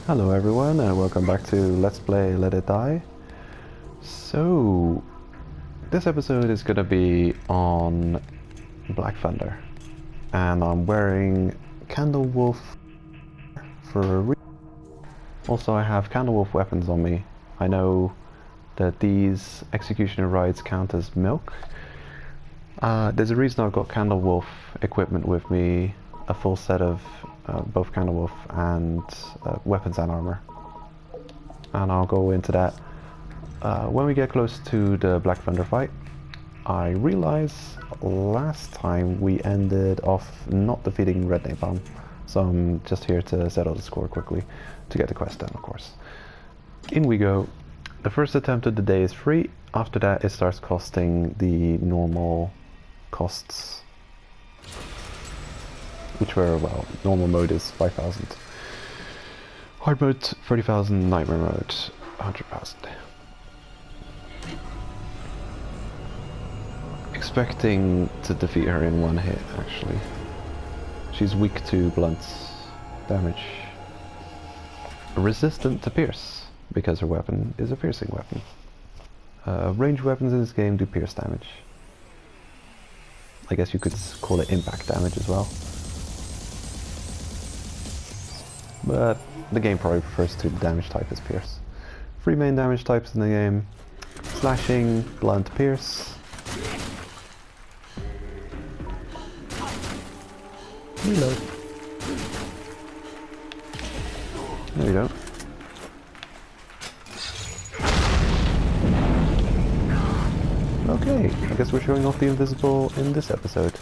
Hello everyone and welcome back to Let's Play Let It Die. So, this episode is gonna be on Black Thunder. And I'm wearing Candle Wolf for a reason. Also I have Candle Wolf weapons on me. I know that these executioner rides count as milk. There's a reason I've got Candle Wolf equipment with me, a full set of both Candle Wolf and weapons and armor. And I'll go into that when we get close to the Black Thunder fight. I realize last time we ended off not defeating Red Napalm, so I'm just here to settle the score quickly to get the quest done, of course. In we go. The first attempt of the day is free. After that it starts costing the normal costs, which were, well, normal mode is 5,000. Hard mode 30,000, nightmare mode 100,000. Expecting to defeat her in one hit, actually. She's weak to blunt damage. Resistant to pierce, because her weapon is a piercing weapon. Ranged weapons in this game do pierce damage. I guess you could call it impact damage as well. But the game probably prefers to the damage type as pierce. Three main damage types in the game: slashing, blunt, pierce. Reload. No, you don't. Okay, I guess we're showing off the invisible in this episode.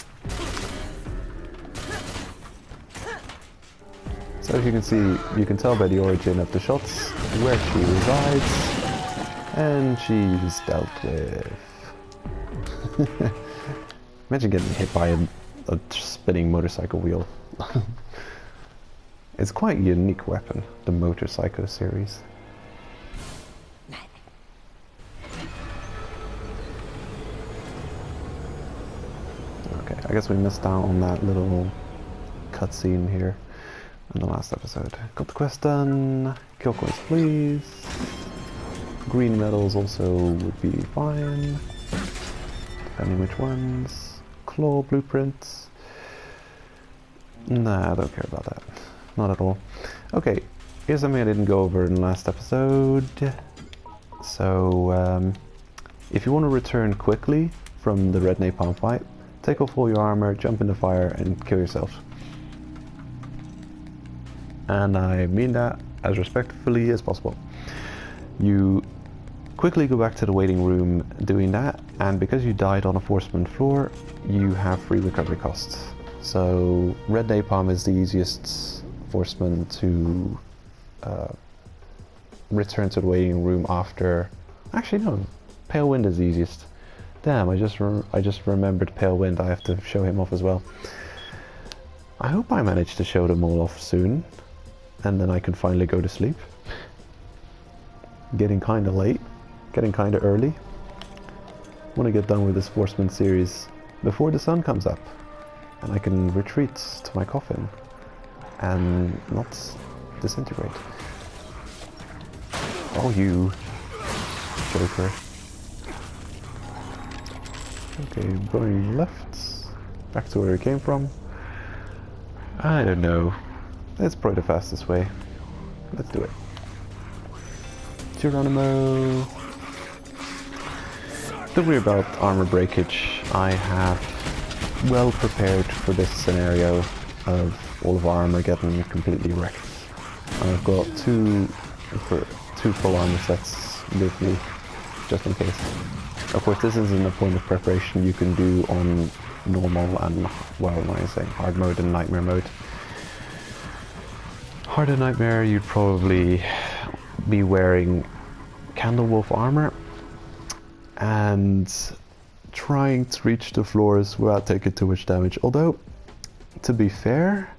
So as you can see, you can tell by the origin of the shots where she resides, and she's dealt with. Imagine getting hit by a spinning motorcycle wheel. It's quite a unique weapon, the Motorcycle series. Okay, I guess we missed out on that little cutscene here in the last episode. Got the quest done. Kill coins, please. Green medals also would be fine, depending which ones. Claw blueprints. Nah, I don't care about that. Not at all. Okay, here's something I didn't go over in the last episode. So, if you want to return quickly from the Red Napalm fight, take off all your armor, jump in the fire, and kill yourself. And I mean that as respectfully as possible. You quickly go back to the waiting room doing that, and because you died on a Forceman floor, you have free recovery costs. So Red Napalm is the easiest Forceman to return to the waiting room after. Actually, no, Pale Wind is the easiest. Damn, I just remembered Pale Wind. I have to show him off as well. I hope I manage to show them all off soon, and then I can finally go to sleep. Getting kinda late, getting kinda early. Want to get done with this Forceman series before the sun comes up, and I can retreat to my coffin and not disintegrate. Oh, you joker. Okay, going left, back to where we came from. I don't know. It's probably the fastest way. Let's do it. Geronimo. Don't worry about armor breakage. I have well prepared for this scenario of all of our armor getting completely wrecked. I've got two full armor sets with me, just in case. Of course, this isn't a point of preparation you can do on normal and, well, when I say hard mode and nightmare mode. Hard and nightmare, you'd probably be wearing Candle Wolf armor and trying to reach the floors without taking too much damage. Although, to be fair,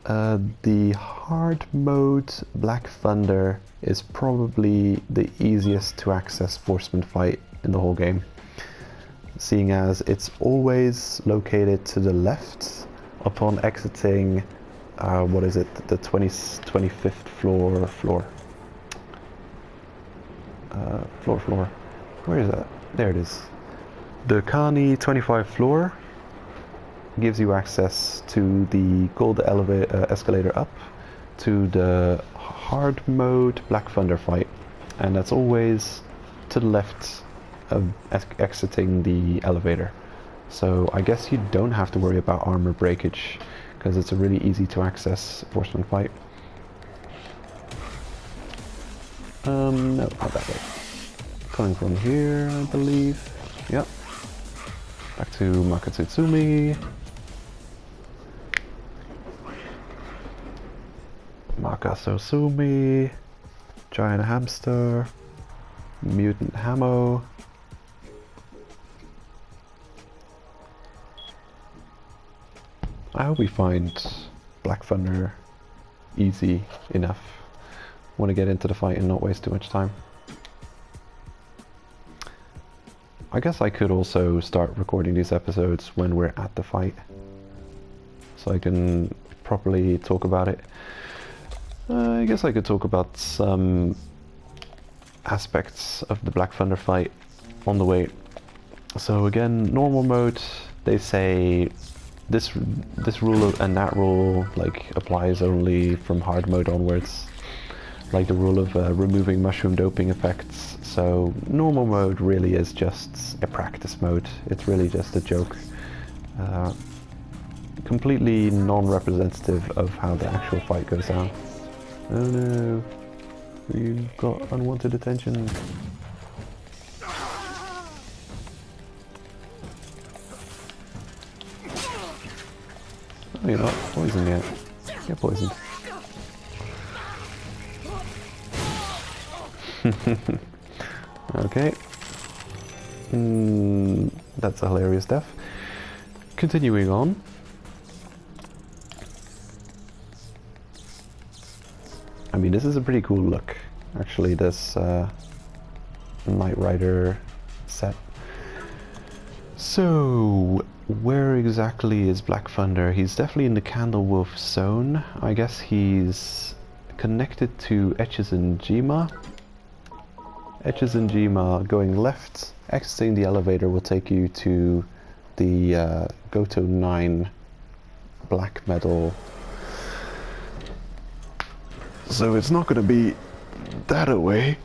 the hard mode Black Thunder is probably the easiest to access Forceman fight in the whole game, seeing as it's always located to the left upon exiting what is it? The 25th floor. Floor. Where is that? There it is. The Kani 25 floor gives you access to the gold elevator escalator up to the hard mode Black Thunder fight, and that's always to the left of exiting the elevator. So I guess you don't have to worry about armor breakage because it's a really easy to access horseman fight. No, not that way. Coming from here, I believe. Yep. Back to Makatsutsumi. Makasosumi. Giant hamster. Mutant Hamo. I hope we find Black Thunder easy enough. Want to get into the fight and not waste too much time. I guess I could also start recording these episodes when we're at the fight, so I can properly talk about it. I guess I could talk about some aspects of the Black Thunder fight on the way. So again, normal mode, they say this rule and that rule like applies only from hard mode onwards, like the rule of removing mushroom doping effects. So normal mode really is just a practice mode. It's really just a joke, completely non-representative of how the actual fight goes down. Oh no, you got unwanted attention. Oh, you're not poisoned yet. Get poisoned. Okay. That's a hilarious death. Continuing on. I mean, this is a pretty cool look, actually, this Knight Rider set. So, where exactly is Black Thunder? He's definitely in the Candlewolf zone. I guess he's connected to Echizanjima. Echizanjima going left, exiting the elevator will take you to the Goto 9 black metal. So it's not going to be that away.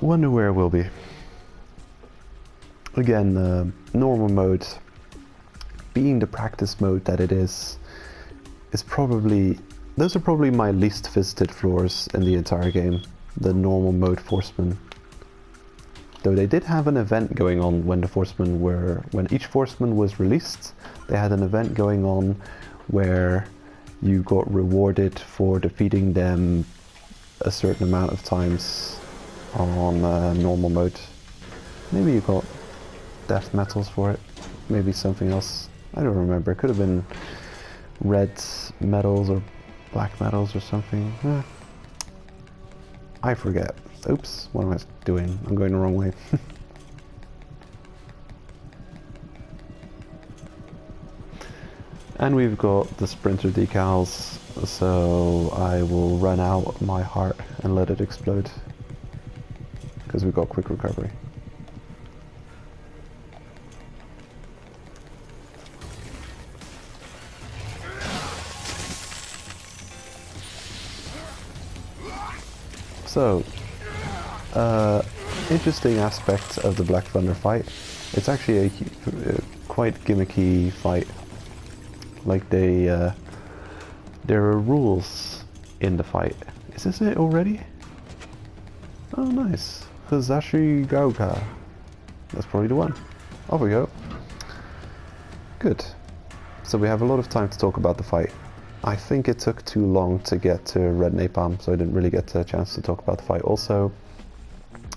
Wonder where it will be. Again, normal mode, being the practice mode that it is probably... Those are probably my least visited floors in the entire game, the normal mode Forcemen. Though they did have an event going on when the Forcemen were... When each Forceman was released, they had an event going on where you got rewarded for defeating them a certain amount of times on normal mode. Maybe you got death metals for it, maybe something else. I don't remember, it could have been red medals or black medals or something. I forget. Oops, what am I doing? I'm going the wrong way. And we've got the sprinter decals, so I will run out my heart and let it explode, because we've got quick recovery. So, interesting aspect of the Black Thunder fight. It's actually a quite gimmicky fight. Like there are rules in the fight. Is this it already? Oh, nice. Hazashi Gauka. That's probably the one. Off we go. Good. So we have a lot of time to talk about the fight. I think it took too long to get to Red Napalm, so I didn't really get a chance to talk about the fight. Also,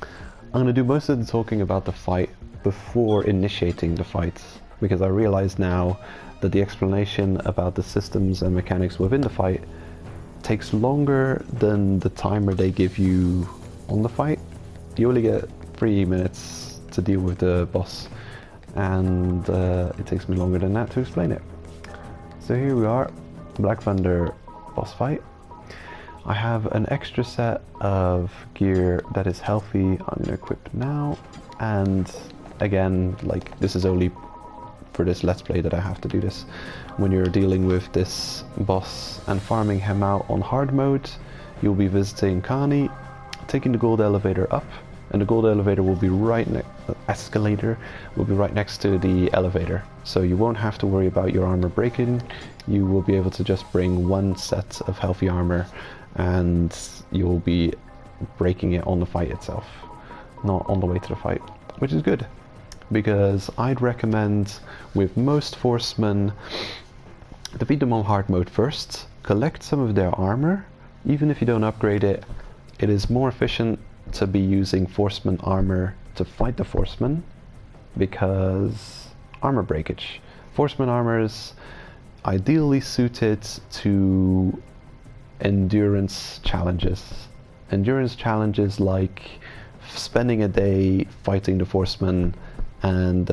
I'm going to do most of the talking about the fight before initiating the fight, because I realize now that the explanation about the systems and mechanics within the fight takes longer than the timer they give you on the fight. You only get 3 minutes to deal with the boss, and it takes me longer than that to explain it. So here we are, Black Thunder boss fight. I have an extra set of gear that is healthy. I'm gonna equip now, and again, like, this is only for this let's play that I have to do this. When you're dealing with this boss and farming him out on hard mode, you'll be visiting Kani, taking the gold elevator up, and the gold elevator will be escalator will be right next to the elevator. So you won't have to worry about your armor breaking. You will be able to just bring one set of healthy armor, and you'll be breaking it on the fight itself, not on the way to the fight, which is good. Because I'd recommend, with most Forcemen, defeat them on hard mode first, collect some of their armor. Even if you don't upgrade it, it is more efficient to be using Forceman armor to fight the Forcemen, because armor breakage. Forceman armor is ideally suited to endurance challenges. Endurance challenges like spending a day fighting the Forcemen and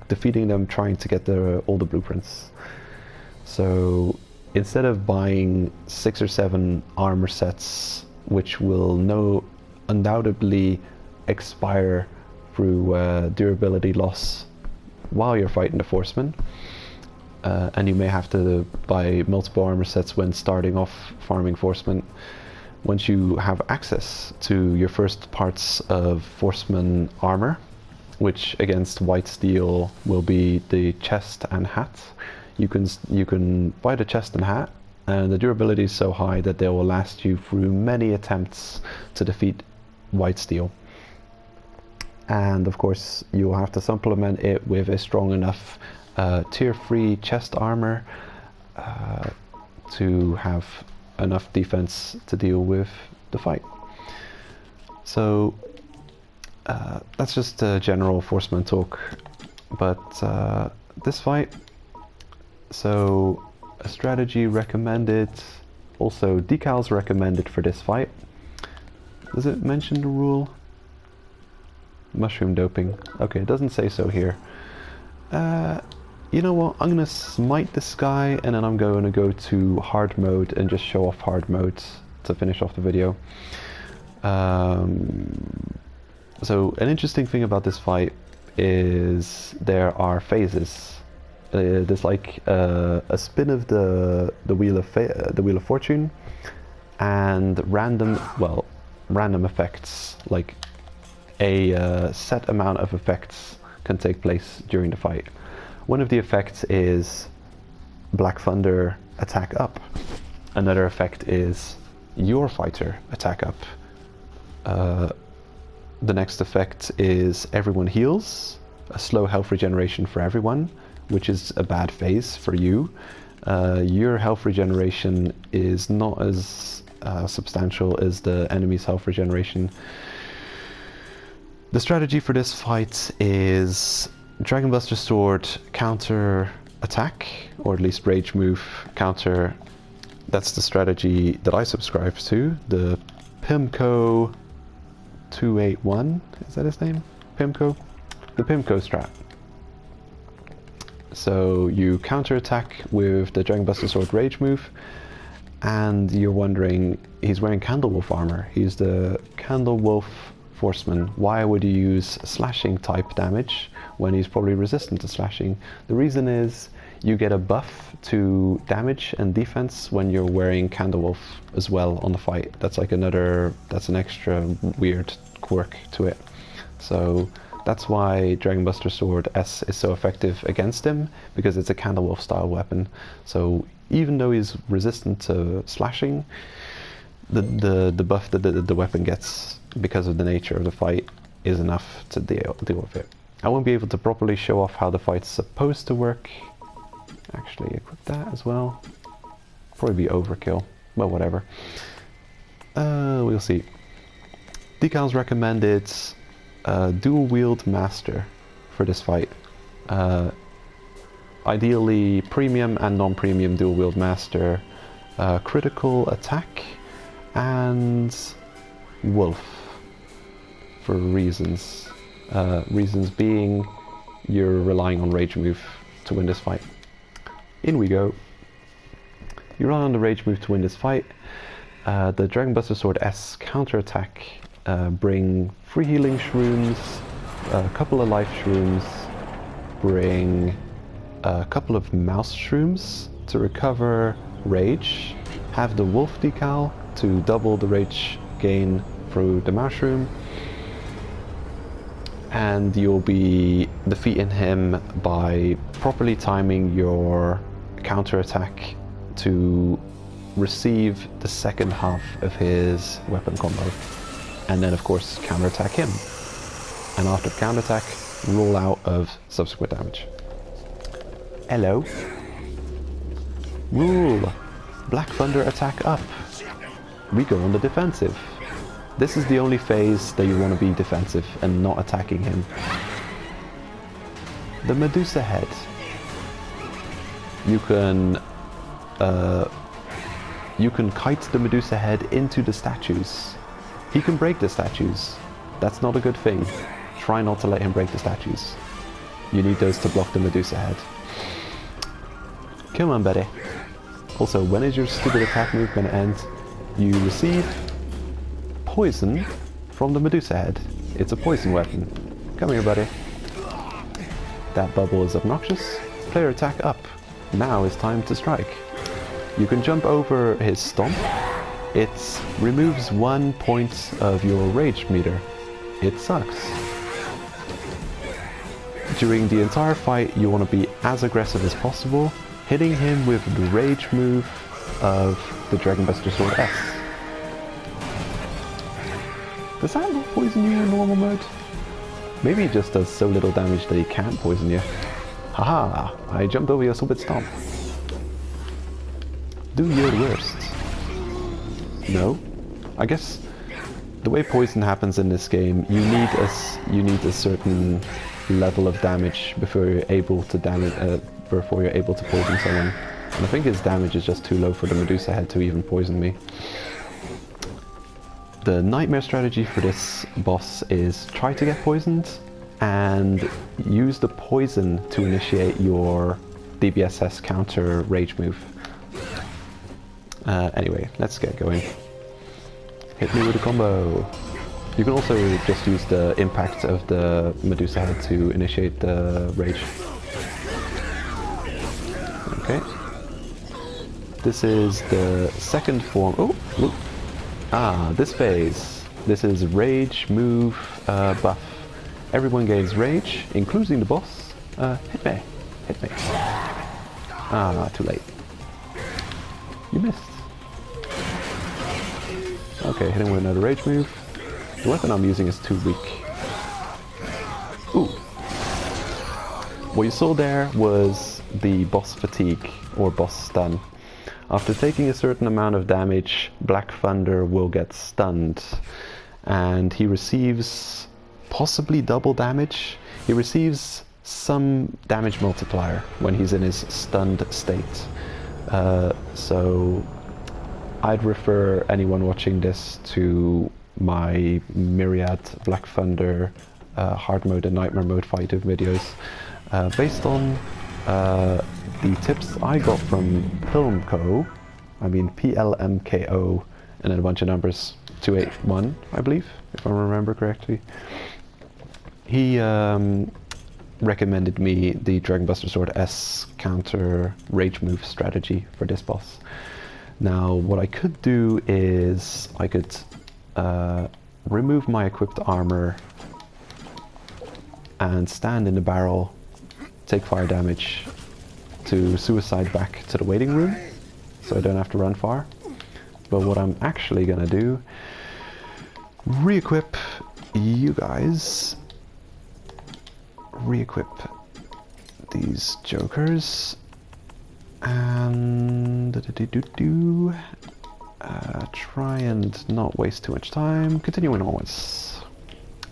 defeating them, trying to get all the blueprints. So instead of buying 6 or 7 armor sets, which will undoubtedly expire through durability loss while you're fighting the Forcemen, and you may have to buy multiple armor sets when starting off farming Forcemen. Once you have access to your first parts of Forceman armor, which against white steel will be the chest and hat, you can buy the chest and hat, and the durability is so high that they will last you through many attempts to defeat white steel. And of course you will have to supplement it with a strong enough tier 3 chest armor to have enough defense to deal with the fight. So that's just general Forceman talk, but this fight, so a strategy recommended, also decals recommended for this fight. Does it mention the rule? Mushroom doping. Okay, it doesn't say so here. You know what, I'm gonna smite this guy, and then I'm going to go to hard mode and just show off hard modes to finish off the video. So an interesting thing about this fight is there are phases. There's like a spin of the wheel of fortune, and random effects, like a set amount of effects can take place during the fight. One of the effects is Black Thunder attack up. Another effect is your fighter attack up. The next effect is everyone heals, a slow health regeneration for everyone, which is a bad phase for you. Your health regeneration is not as substantial as the enemy's health regeneration. The strategy for this fight is Dragon Buster Sword counter attack, or at least rage move counter. That's the strategy that I subscribe to. The Pimco 281, is that his name? Pimco? The Pimco strat. So you counter attack with the Dragon Buster Sword rage move, and you're wondering, he's wearing Candlewolf armor. He's the Candlewolf Forceman. Why would you use slashing type damage when he's probably resistant to slashing? The reason is you get a buff to damage and defense when you're wearing Candlewolf as well on the fight. That's like that's an extra weird quirk to it. So that's why Dragon Buster Sword S is so effective against him, because it's a Candlewolf style weapon. So even though he's resistant to slashing, the buff that the weapon gets because of the nature of the fight is enough to deal with it. I won't be able to properly show off how the fight's supposed to work. Actually, equip that as well. Probably be overkill, but whatever. We'll see. Decals recommended dual wield master for this fight. Ideally premium and non-premium dual wield master, critical attack, and wolf for reasons. Reasons being you're relying on rage move to win this fight. In we go. You run on the rage move to win this fight. The Dragon Buster Sword S counterattack bring free healing shrooms, a couple of life shrooms, bring a couple of mouse shrooms to recover rage, have the wolf decal to double the rage gain through the mouse shroom, and you'll be defeating him by properly timing your counterattack to receive the second half of his weapon combo, and then of course counterattack him, and after counterattack roll out of subsequent damage. Hello. Rule. Black Thunder attack up. We go on the defensive. This is the only phase that you want to be defensive and not attacking him. The Medusa head. You can kite the Medusa head into the statues. He can break the statues. That's not a good thing. Try not to let him break the statues. You need those to block the Medusa head. Come on, buddy. Also, when is your stupid attack move gonna end? You receive poison from the Medusa head. It's a poison weapon. Come here, buddy. That bubble is obnoxious. Player attack up. Now it's time to strike. You can jump over his stomp. It removes 1 point of your rage meter. It sucks. During the entire fight, you want to be as aggressive as possible, hitting him with the rage move of the Dragon Buster Sword S. Does that not poison you in normal mode? Maybe it just does so little damage that he can't poison you. Haha, I jumped over your stupid stomp. Do your worst. No? I guess the way poison happens in this game, you need a certain level of damage before you're able to poison someone. And I think his damage is just too low for the Medusa head to even poison me. The nightmare strategy for this boss is try to get poisoned and use the poison to initiate your DBSS counter rage move. Anyway, let's get going. Hit me with a combo. You can also just use the impact of the Medusa head to initiate the rage. Okay. This is the second form. Oh, look. Ah, this phase. This is rage move buff. Everyone gains rage, including the boss. Hit me. Hit me. Ah, too late. You missed. Okay, hit him with another rage move. The weapon I'm using is too weak. Ooh. What you saw there was the boss fatigue, or boss stun. After taking a certain amount of damage, Black Thunder will get stunned. And he receives possibly double damage. He receives some damage multiplier when he's in his stunned state. So I'd refer anyone watching this to my myriad Black Thunder hard mode and nightmare mode fighter videos based on the tips I got from Plmko. I mean PLMKO, and then a bunch of numbers, 281 I believe, if I remember correctly. He recommended me the Dragon Buster Sword S counter rage move strategy for this boss. Now what I could do is I could remove my equipped armor and stand in the barrel, take fire damage to suicide back to the waiting room so I don't have to run far. But what I'm actually gonna do, re-equip you guys, re-equip these jokers, and try and not waste too much time. Continuing onwards.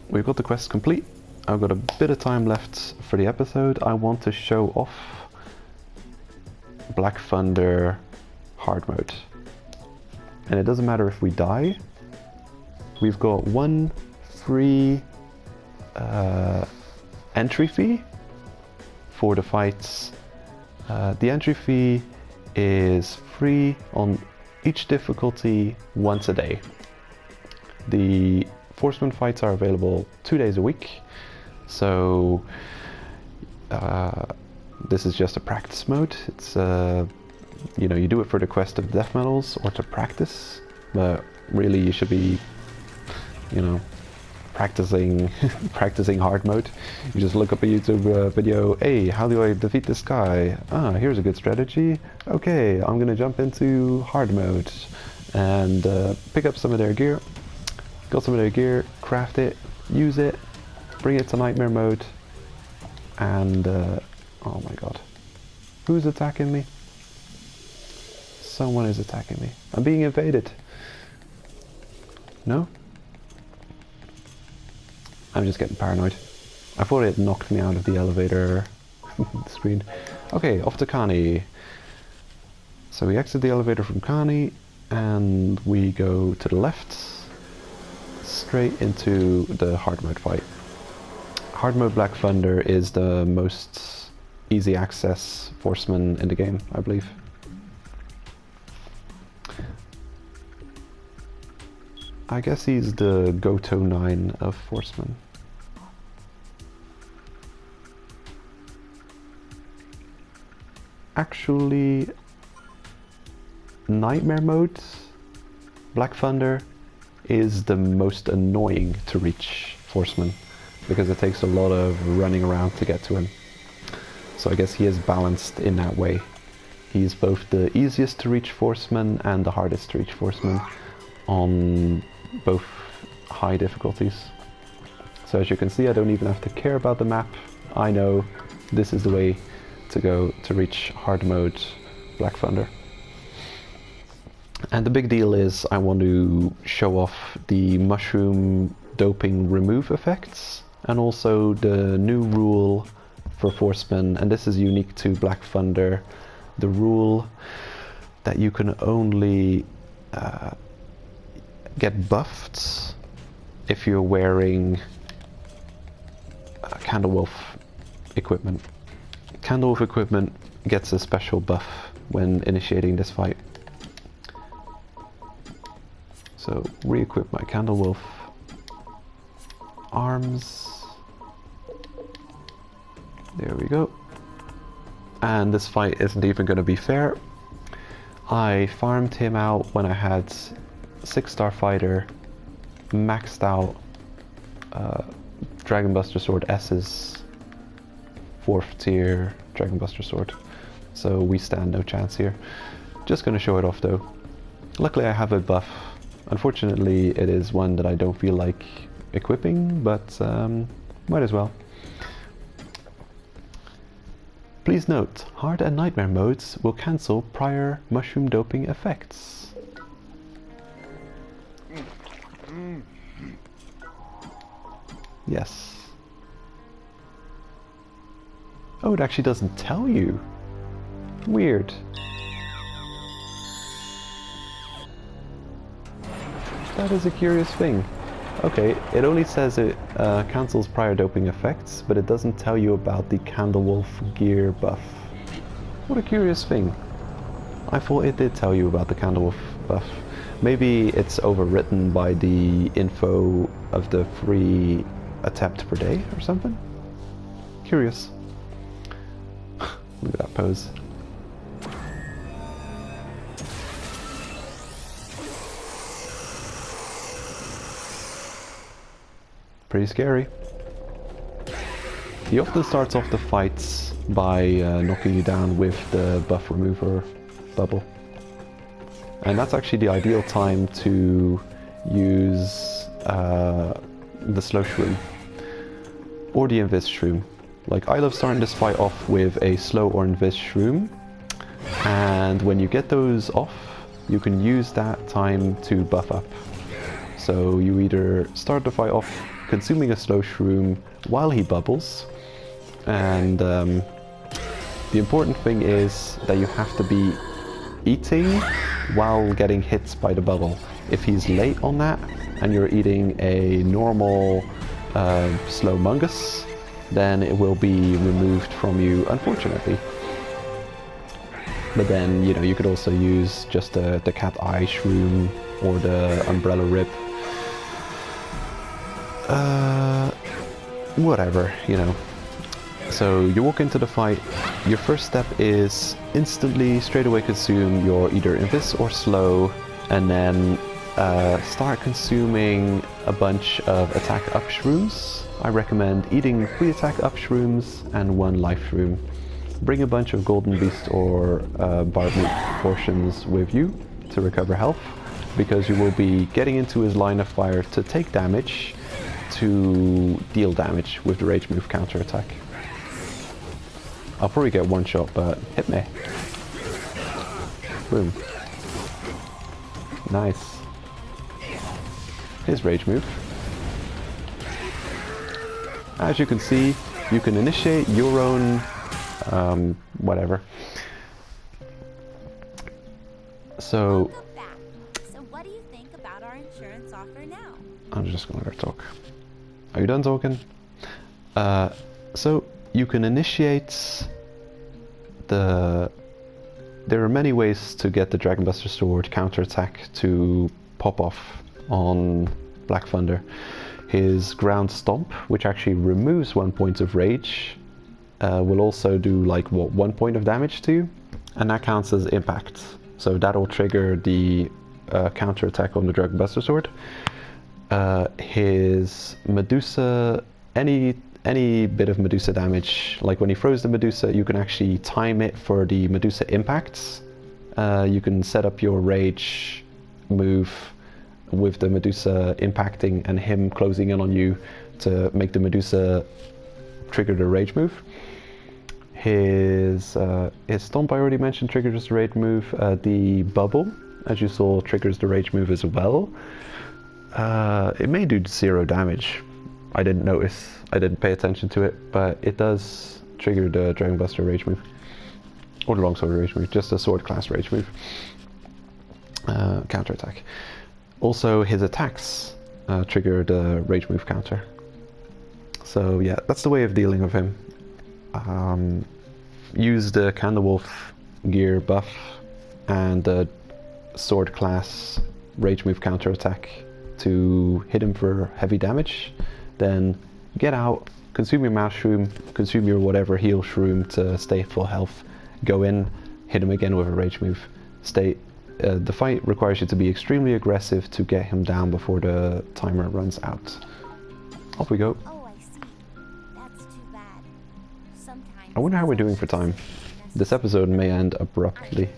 We've got the quest complete. I've got a bit of time left for the episode. I want to show off Black Thunder hard mode. And it doesn't matter if we die. We've got one free entry fee for the fights. The entry fee is free on each difficulty once a day. The Forceman fights are available 2 days a week, so this is just a practice mode. It's you know, you do it for the quest of death medals or to practice, but really you should be, you know, practicing practicing hard mode. You just look up a YouTube video, hey, how do I defeat this guy? Ah, here's a good strategy. Okay, I'm gonna jump into hard mode and pick up some of their gear. Got some of their gear, craft it, use it, bring it to nightmare mode, and oh my god. Who's attacking me? Someone is attacking me. I'm being invaded. No? I'm just getting paranoid. I thought it knocked me out of the elevator screen. Okay, off to Kani. So we exit the elevator from Kani and we go to the left, straight into the hard mode fight. Hard mode Black Thunder is the most easy access Forceman in the game, I believe. I guess he's the Goto 9 of Forceman. Actually, Nightmare mode, Black Thunder, is the most annoying to reach Forceman, because it takes a lot of running around to get to him. So I guess he is balanced in that way. He's both the easiest to reach Forceman and the hardest to reach Forceman on both high difficulties. So as you can see, I don't even have to care about the map. I know this is the way to go to reach hard mode Black Thunder. And the big deal is I want to show off the mushroom doping remove effects and also the new rule for Forceman, and this is unique to Black Thunder, the rule that you can only get buffed if you're wearing Candlewolf equipment. Candlewolf equipment gets a special buff when initiating this fight. So re-equip my Candlewolf arms. There we go. And this fight isn't even going to be fair. I farmed him out when I had 6-star fighter, maxed out Dragon Buster Sword S's 4th tier Dragon Buster Sword. So we stand no chance here. Just gonna show it off though. Luckily I have a buff. Unfortunately it is one that I don't feel like equipping, but might as well. Please note, hard and nightmare modes will cancel prior mushroom doping effects. Yes. Oh, it actually doesn't tell you. Weird. That is a curious thing. Okay, it only says it cancels prior doping effects, but it doesn't tell you about the Candlewolf gear buff. What a curious thing. I thought it did tell you about the Candlewolf buff. Maybe it's overwritten by the info of the free attempt per day or something? Curious. Look at that pose. Pretty scary. He often starts off the fights by knocking you down with the buff remover bubble. And that's actually the ideal time to use the slow shroom or the invis shroom. Like, I love starting this fight off with a slow or invis shroom, and when you get those off, you can use that time to buff up. So you either start the fight off consuming a slow shroom while he bubbles, and the important thing is that you have to be eating while getting hit by the bubble. If he's late on that and you're eating a normal slow mungus, then it will be removed from you, unfortunately. But then, you know, you could also use just the cat eye shroom or the umbrella rip. Whatever, you know. So you walk into the fight, your first step is instantly straight away consume your either invis or slow, and then start consuming a bunch of attack up shrooms. I recommend eating 3 attack up shrooms and 1 life shroom. Bring a bunch of golden beast or barb meat portions with you to recover health, because you will be getting into his line of fire to take damage, to deal damage with the rage move counter attack. I'll probably get one shot, but hit me. Boom. Nice. His rage move. As you can see, you can initiate your own whatever. So what do you think about our insurance offer now? I'm just gonna let her talk. Are you done talking? So you can initiate the... There are many ways to get the Dragonbuster Sword counterattack to pop off on Black Thunder. His Ground Stomp, which actually removes 1 point of rage, will also do like, what, 1 point of damage to you? And that counts as impact. So that'll trigger the counterattack on the Dragonbuster Sword. His Medusa, any bit of Medusa damage, like when he throws the Medusa, you can actually time it for the Medusa impacts. You can set up your rage move with the Medusa impacting and him closing in on you to make the Medusa trigger the rage move. His Stomp, I already mentioned, triggers the rage move. The Bubble, as you saw, triggers the rage move as well. It may do 0 damage. I didn't notice, I didn't pay attention to it, but it does trigger the Dragonbuster rage move. Or the Longsword rage move, just a sword class rage move. Counterattack. Also, his attacks trigger the rage move counter. So yeah, that's the way of dealing with him. Use the Candlewolf gear buff and the sword class rage move counter attack to hit him for heavy damage. Then get out, consume your mouse shroom, consume your whatever heal shroom to stay full health. Go in, hit him again with a rage move. Stay. The fight requires you to be extremely aggressive to get him down before the timer runs out. Off we go. Oh, I see. That's too bad. Sometimes I wonder how we're doing for time. This episode may end abruptly.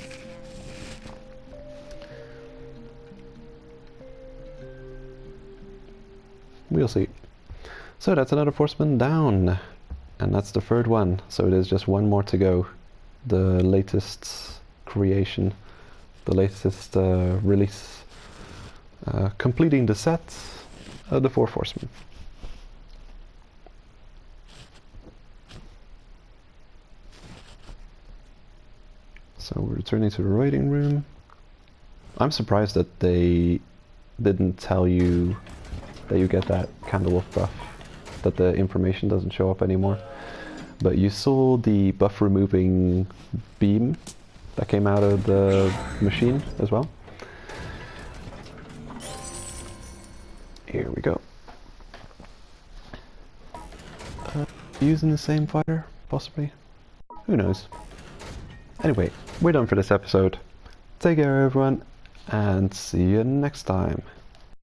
We'll see. So that's another Forceman down. And that's the 3rd one. So it is just 1 more to go. The latest creation. The latest release. Completing the set of the 4 Forcemen. So we're returning to the writing room. I'm surprised that they didn't tell you that you get that Candlewolf buff, that the information doesn't show up anymore. But you saw the buff removing beam that came out of the machine as well. Here we go. Using the same fighter, possibly? Who knows? Anyway, we're done for this episode. Take care everyone, and see you next time.